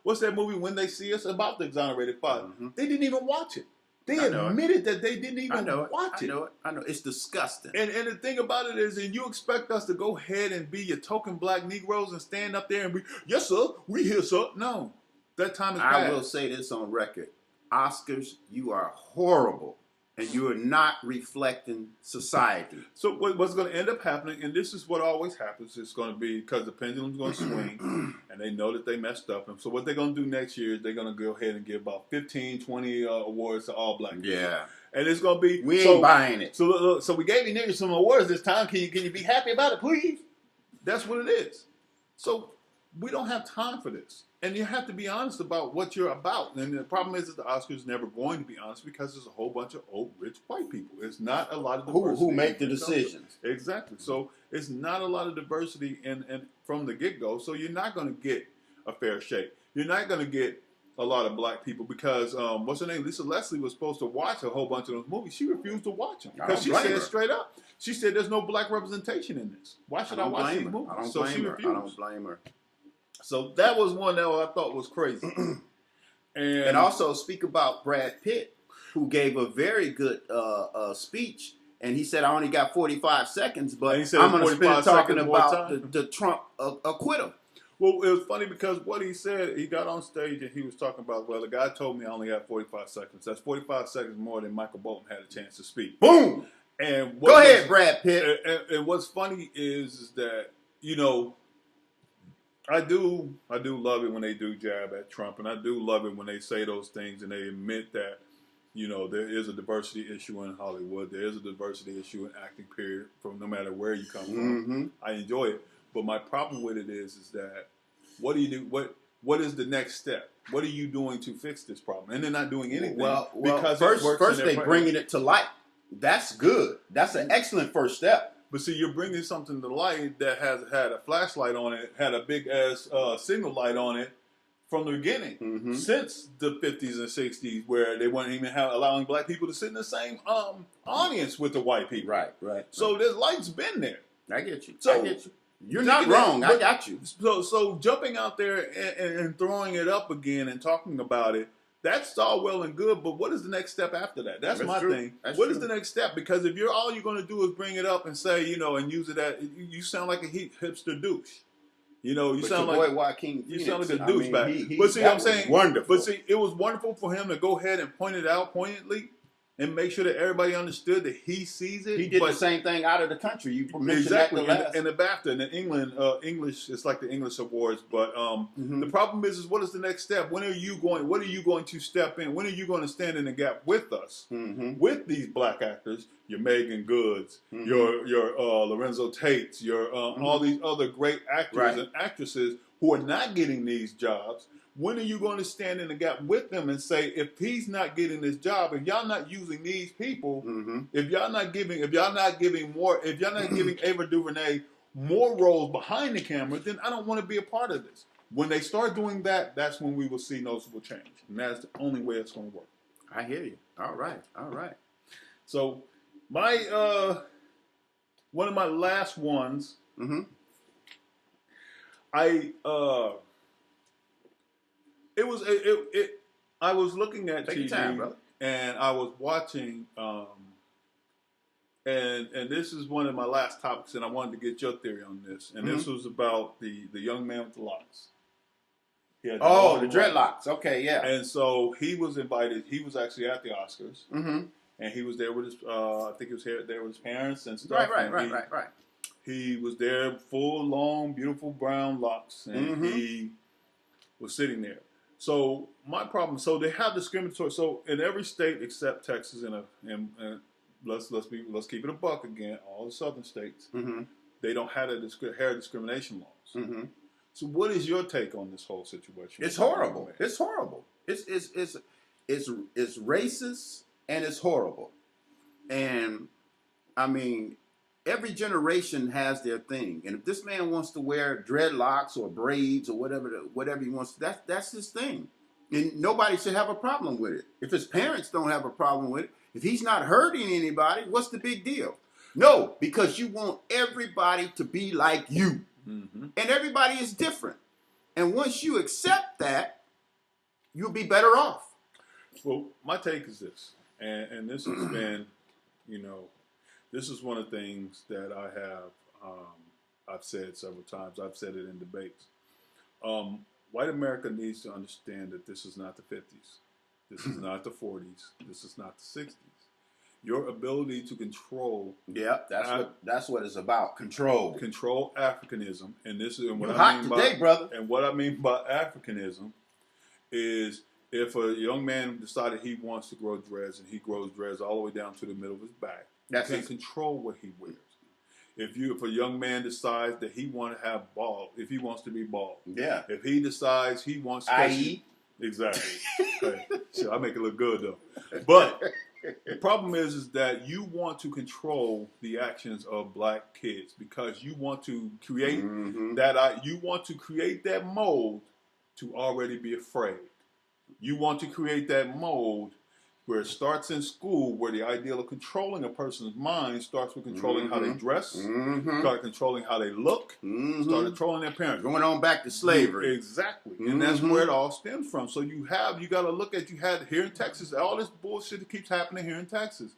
what's that movie, When They See Us, about the exonerated father. They didn't even watch it. They admitted that they didn't even watch it. I know. It's disgusting. And the thing about it is, and you expect us to go ahead and be your token black Negroes and stand up there and be, yes, sir, we here, sir. No. That time is past. I will say this on record. Oscars, you are horrible. And you are not reflecting society. So what's going to end up happening, and this is what always happens, it's going to be because the pendulum's going to swing, and they know that they messed up. And so what they're going to do next year is they're going to go ahead and give about 15, 20 awards to all black people. Yeah. And it's going to be... We ain't buying it. So we gave you niggas some awards this time. Can you be happy about it, please? That's what it is. So we don't have time for this. And you have to be honest about what you're about. And the problem is that the Oscars is never going to be honest because there's a whole bunch of old, rich white people. It's not a lot of diversity. Who make the decisions. Exactly. So it's not a lot of diversity from the get-go. So you're not going to get a fair shake. You're not going to get a lot of black people because, what's her name? Lisa Leslie was supposed to watch a whole bunch of those movies. She refused to watch them because she said straight up, she said there's no black representation in this. Why should I watch these movies? I don't blame her. So that was one that I thought was crazy. And also speak about Brad Pitt, who gave a very good speech, and he said, "I only got 45 seconds, but I'm going to spend talking about the Trump acquittal." Well, it was funny because what he said, he got on stage and he was talking about, well, the guy told me I only got 45 seconds. That's 45 seconds more than Michael Bolton had a chance to speak. Boom! And go ahead, Brad Pitt. And what's funny is that, I do love it when they do jab at Trump, and I do love it when they say those things and they admit that, there is a diversity issue in Hollywood. There is a diversity issue in acting, period, from no matter where you come from. I enjoy it. But my problem with it is that what do you do? What is the next step? What are you doing to fix this problem? And they're not doing anything. Well, first they bringing it to light. That's good. That's an excellent first step. But see, you're bringing something to light that has had a flashlight on it, had a big ass signal light on it from the beginning, since the 50s and 60s, where they weren't even allowing black people to sit in the same audience with the white people. Right. So this light's been there. I get you. So I get you. You're not wrong. I got you. So jumping out there and throwing it up again and talking about it, that's all well and good, but what is the next step after that? That's my thing. What is the next step? Because if all you're going to do is bring it up and say, and use it you sound like a hipster douche. You sound like Joaquin Phoenix. You sound like a douchebag. But see, I'm saying, wonderful. But see, it was wonderful for him to go ahead and point it out poignantly and make sure that everybody understood that he sees it. He did the same thing out of the country. You mentioned exactly that in the BAFTA and in England, English. It's like the English awards, but the problem is what is the next step? When are you going? What are you going to step in? When are you going to stand in the gap with us, with these black actors? Your Megan Goods, your Lorenzo Tates, your all these other great actors and actresses who are not getting these jobs. When are you going to stand in the gap with them and say, if he's not getting this job, if y'all not using these people, if y'all not giving Ava DuVernay more roles behind the camera, then I don't want to be a part of this. When they start doing that, that's when we will see noticeable change, and that's the only way it's going to work. I hear you. All right. So, my one of my last ones, I was looking at Take TV your time, brother. and I was watching, and this is one of my last topics, and I wanted to get your theory on this. And this was about the young man with the locks. The dreadlocks. Okay, yeah. And so he was invited. He was actually at the Oscars, and he was there with his. I think he was there with his parents and stuff. Right. He was there, full, long, beautiful brown locks, and he was sitting there. So my problem. So they have discriminatory. So in every state except Texas, and let's keep it a buck again. All the southern states, they don't have hair discrimination laws. So what is your take on this whole situation? It's horrible. It's horrible. It's racist and it's horrible. And I mean, every generation has their thing. And if this man wants to wear dreadlocks or braids or whatever he wants, that's his thing. And nobody should have a problem with it. If his parents don't have a problem with it, if he's not hurting anybody, what's the big deal? No, because you want everybody to be like you. And everybody is different. And once you accept that, you'll be better off. Well, my take is this, and this has been, this is one of the things that I have, I've said several times. I've said it in debates. White America needs to understand that this is not the 50s. This is not the 40s. This is not the 60s. Your ability to control. Yeah, that's what it's about. Control. Control Africanism, and this is what You're I hot mean today, brother. And what I mean by Africanism is if a young man decided he wants to grow dreads and he grows dreads all the way down to the middle of his back, you can't control what he wears. If a young man decides that he wants to have bald, if he wants to be bald, if he decides he wants to, exactly. Hey, shit, I make it look good though, but. The problem is that you want to control the actions of black kids because you want to create that mold to already be afraid. You want to create that mold where it starts in school, where the ideal of controlling a person's mind starts with controlling how they dress, start controlling how they look, start controlling their parents. Going on back to slavery. Exactly. And that's where it all stems from. So you got to look at, here in Texas, all this bullshit that keeps happening here in Texas.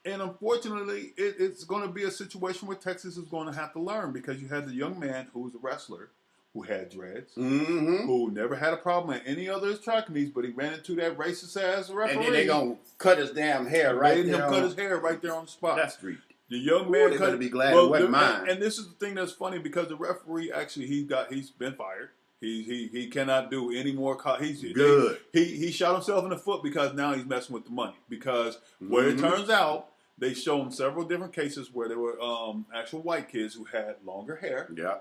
And unfortunately, it's going to be a situation where Texas is going to have to learn because you had the young man who was a wrestler, who had dreads, who never had a problem at any other track meets, but he ran into that racist-ass referee. And then they going to cut his damn hair right there. Cut his hair right there on the spot. That's street. The young man they better be glad it wasn't mine. And this is the thing that's funny because the referee actually, he's been fired. He cannot do any more. He's good. He shot himself in the foot because now he's messing with the money. Because where it turns out, they shown several different cases where there were actual white kids who had longer hair. Yeah.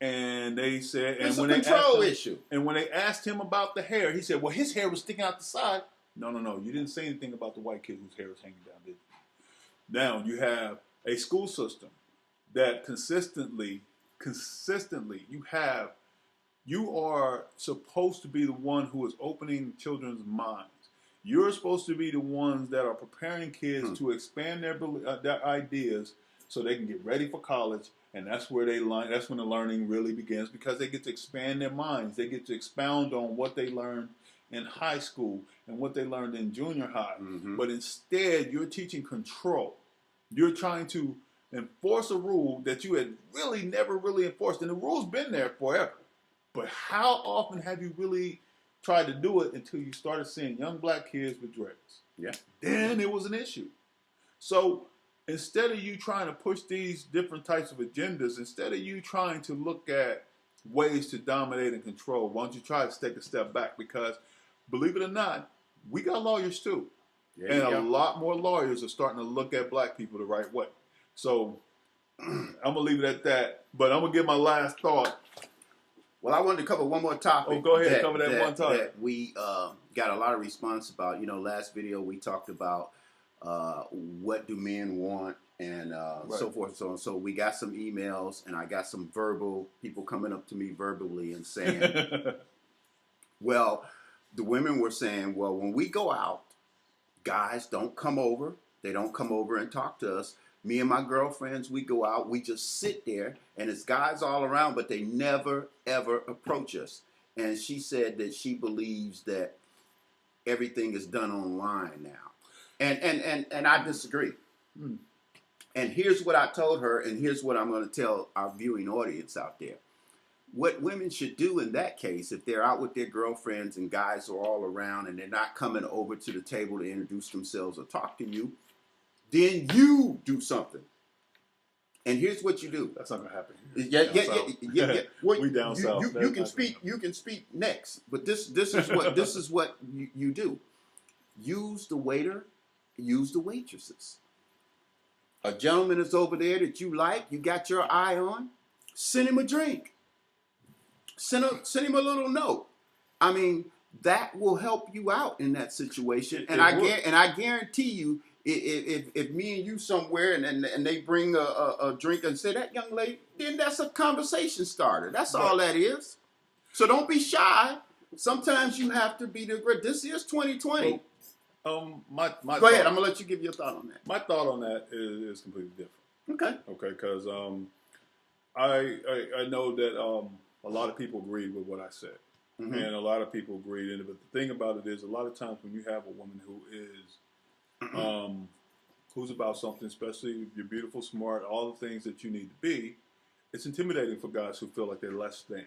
And they said, it's a control issue. And when they asked him about the hair, he said, "Well, his hair was sticking out the side." No, you didn't say anything about the white kid whose hair was hanging down, did you? Now you have a school system that consistently, you are supposed to be the one who is opening children's minds. You're supposed to be the ones that are preparing kids to expand their ideas so they can get ready for college. And that's where that's when the learning really begins because they get to expand their minds. They get to expound on what they learned in high school and what they learned in junior high. But instead, you're teaching control. You're trying to enforce a rule that you had really never really enforced. And the rule's been there forever. But how often have you really tried to do it until you started seeing young black kids with dreads. Yeah. Then it was an issue. So instead of you trying to push these different types of agendas, instead of you trying to look at ways to dominate and control, why don't you try to take a step back? Because believe it or not, we got lawyers too. And a lot more lawyers are starting to look at black people the right way. So I'm going to leave it at that. But I'm going to give my last thought. Well, I wanted to cover one more topic. Oh, go ahead. Cover that one topic. That we got a lot of response about. You know, last video we talked about what do men want and so forth and so on. So we got some emails and I got some verbal people coming up to me verbally and saying, well, the women were saying, well, when we go out, guys don't come over. They don't come over and talk to us. Me and my girlfriends, we go out, we just sit there, and it's guys all around, but they never, ever approach us. And she said that she believes that everything is done online now. And I disagree. And here's what I told her, and here's what I'm going to tell our viewing audience out there. What women should do in that case, if they're out with their girlfriends and guys are all around and they're not coming over to the table to introduce themselves or talk to you, then you do something. And here's what you do. That's not gonna happen. Yeah. Well, we down south. You can speak. You can speak next. But this is what you do. Use the waiter. Use the waitresses. A gentleman is over there that you like. You got your eye on. Send him a drink. Send him a little note. I mean, that will help you out in that situation. And I guarantee you, if me and you somewhere and they bring a drink and say that young lady, then that's a conversation starter. That's all that is. So don't be shy. Sometimes you have to be the great. This is 2020. Go ahead. I'm gonna let you give your thought on that. My thought on that is completely different. Okay, because I know that a lot of people agreed with what I said, and a lot of people agreed. And but the thing about it is, a lot of times when you have a woman who is who's about something, especially if you're beautiful, smart, all the things that you need to be, it's intimidating for guys who feel like they're less than.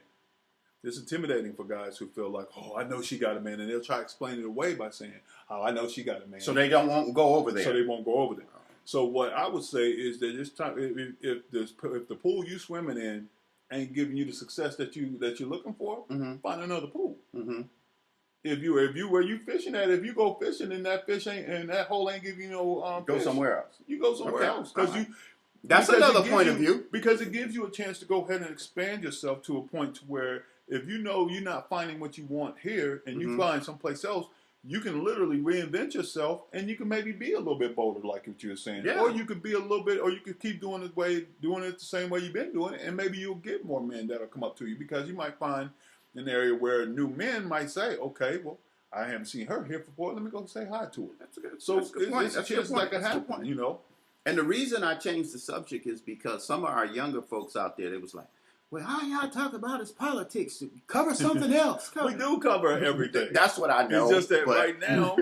It's intimidating for guys who feel like, oh, I know she got a man, and they'll try to explain it away by saying, oh, I know she got a man. So they won't go over there. So they won't go over there. So what I would say is that this time, if the pool you swimming in ain't giving you the success that you're looking for, find another pool. If you where you fishing at, if you go fishing and that fish ain't and that hole ain't giving you no go fish, somewhere else. You go somewhere else because that's another point of view. Because it gives you a chance to go ahead and expand yourself to a point to where if you know you're not finding what you want here and you find someplace else, you can literally reinvent yourself and you can maybe be a little bit bolder, like what you were saying. Yeah. Or you could be a little bit, or you could keep doing it the same way you've been doing it, and maybe you'll get more men that'll come up to you because you might find an area where new men might say, okay, well, I haven't seen her here before. Let me go say hi to her. That's a good point. It's a chance that can happen, you know. And the reason I changed the subject is because some of our younger folks out there, they was like, well, all y'all talk about is politics. Cover something else. We do cover everything. That's what I know. It's just that right now,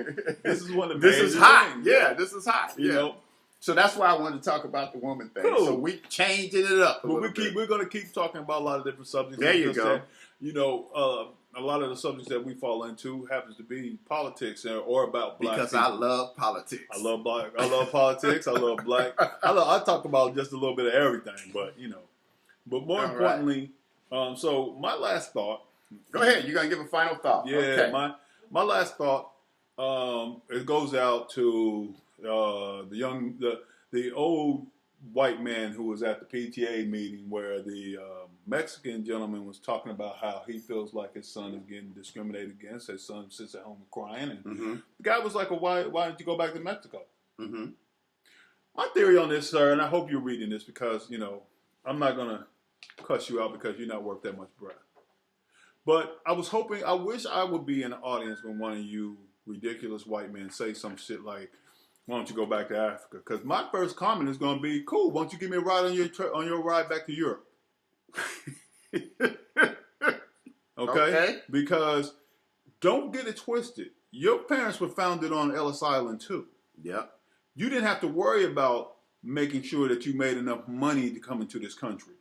this is one of the This is hot. things. Yeah, this is hot. You know. So that's why I wanted to talk about the woman thing. Cool. So we changing it up. We're going to keep talking about a lot of different subjects. There you go. That, you know, a lot of the subjects that we fall into happens to be politics or about black because people. I love politics. I love politics. I love black. I talk about just a little bit of everything, but you know. But more importantly, so my last thought. Go ahead. You're gonna give a final thought. Yeah, okay. my last thought. It goes out to the old white man who was at the PTA meeting where the Mexican gentleman was talking about how he feels like his son is getting discriminated against. His son sits at home crying, and the guy was like, well, why don't you go back to Mexico? My theory on this, sir, and I hope you're reading this because, you know, I'm not going to cuss you out because you're not worth that much breath. But I wish I would be in the audience when one of you ridiculous white men say some shit like, why don't you go back to Africa? Because my first comment is going to be, cool, why don't you give me a ride on your ride back to Europe? Okay? Because don't get it twisted. Your parents were founded on Ellis Island too. Yep. You didn't have to worry about making sure that you made enough money to come into this country.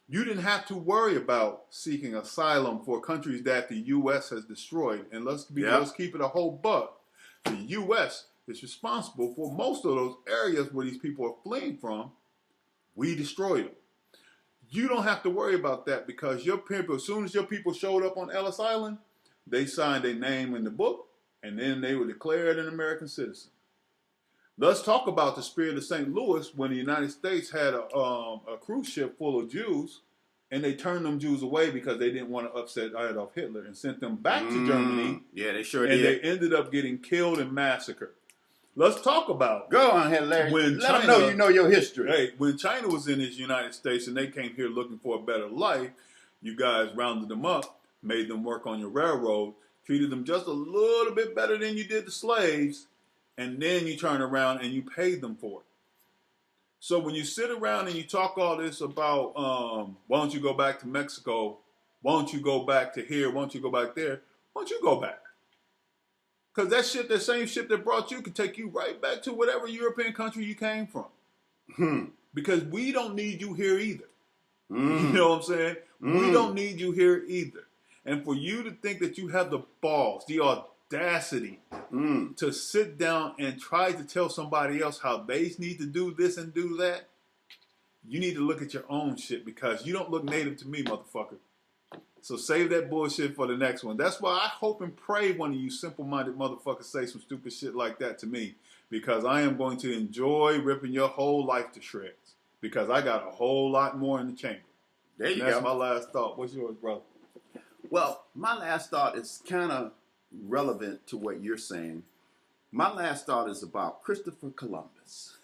You didn't have to worry about seeking asylum for countries that the U.S. has destroyed. And let's keep it a whole buck. The U.S. is responsible for most of those areas where these people are fleeing from. We destroyed them. You don't have to worry about that because your people, as soon as your people showed up on Ellis Island, they signed their name in the book, and then they were declared an American citizen. Let's talk about the spirit of St. Louis when the United States had a cruise ship full of Jews, and they turned them Jews away because they didn't want to upset Adolf Hitler and sent them back to Germany. Yeah, they sure did. And they ended up getting killed and massacred. Let's talk about. Go on ahead, Larry. When Let China, them know you know your history. Hey, when China was in the United States and they came here looking for a better life, you guys rounded them up, made them work on your railroad, treated them just a little bit better than you did the slaves, and then you turn around and you paid them for it. So when you sit around and you talk all this about, why don't you go back to Mexico? Why don't you go back to here? Why don't you go back there? Why don't you go back? Because that same ship that brought you could take you right back to whatever European country you came from. Because we don't need you here either. You know what I'm saying? We don't need you here either. And for you to think that you have the balls, the audacity to sit down and try to tell somebody else how they need to do this and do that, you need to look at your own shit because you don't look native to me, motherfucker. So save that bullshit for the next one. That's why I hope and pray one of you simple-minded motherfuckers say some stupid shit like that to me because I am going to enjoy ripping your whole life to shreds because I got a whole lot more in the chamber. There you go. That's my last thought. What's yours, brother? Well, my last thought is kind of relevant to what you're saying. My last thought is about Christopher Columbus.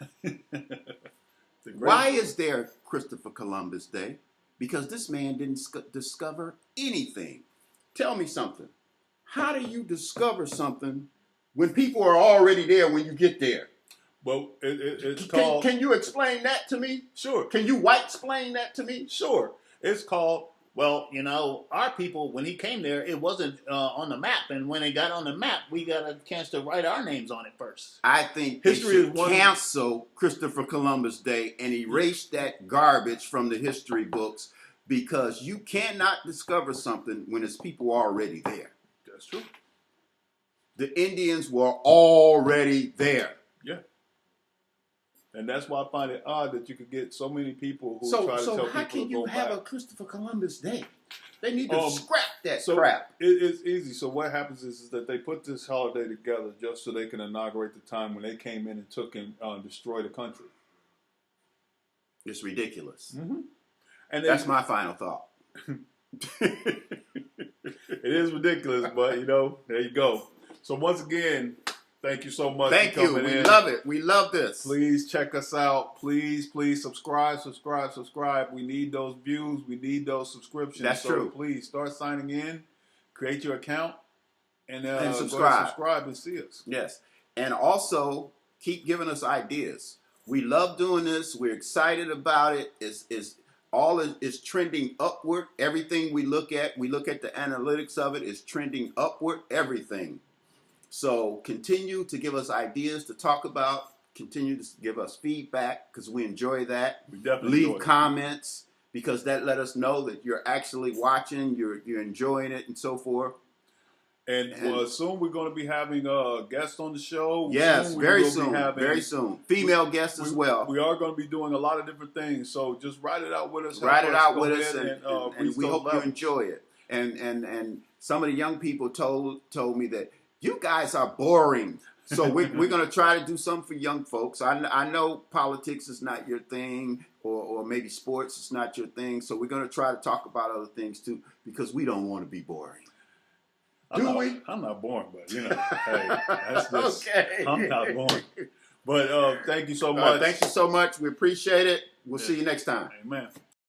Why is there Christopher Columbus Day? Because this man didn't discover anything. Tell me something. How do you discover something when people are already there when you get there? Well, it's called... Can you explain that to me? Sure. Can you white-explain that to me? Sure. It's called... Well, you know, our people, when he came there, it wasn't on the map. And when it got on the map, we got a chance to write our names on it first. I think history should cancel Christopher Columbus Day and erase that garbage from the history books because you cannot discover something when it's people already there. That's true. The Indians were already there. Yeah. And that's why I find it odd that you could get so many people who try to tell people to go back. So how can you have a Christopher Columbus Day? They need to scrap that crap. It's easy. So what happens is that they put this holiday together just so they can inaugurate the time when they came in and took and destroyed the country. It's ridiculous. Mm-hmm. And that's my final thought. It is ridiculous, but, you know, there you go. So once again... Thank you so much for coming in. We love it. We love this. Please check us out. Please subscribe. We need those views. We need those subscriptions. That's true. Please start signing in. Create your account. And subscribe. Subscribe and see us. Yes. And also, keep giving us ideas. We love doing this. We're excited about it. It's trending upward. Everything we look at the analytics of it is trending upward. Everything. So continue to give us ideas to talk about. Continue to give us feedback because we enjoy that. We definitely leave comments because that let us know that you're actually watching, you're enjoying it, and so forth. And soon we're going to be having a guest on the show. Yes, very soon. Very soon. Female guests as well. We are going to be doing a lot of different things. So just write it out with us. Write it out with us, and we hope you enjoy it. And some of the young people told me that you guys are boring. So we're going to try to do something for young folks. I know politics is not your thing, or maybe sports is not your thing. So we're going to try to talk about other things too, because we don't want to be boring. I'm not boring, but you know, hey, that's just, okay. I'm not boring. But thank you so much. Thank you so much. We appreciate it. We'll see you next time. Amen.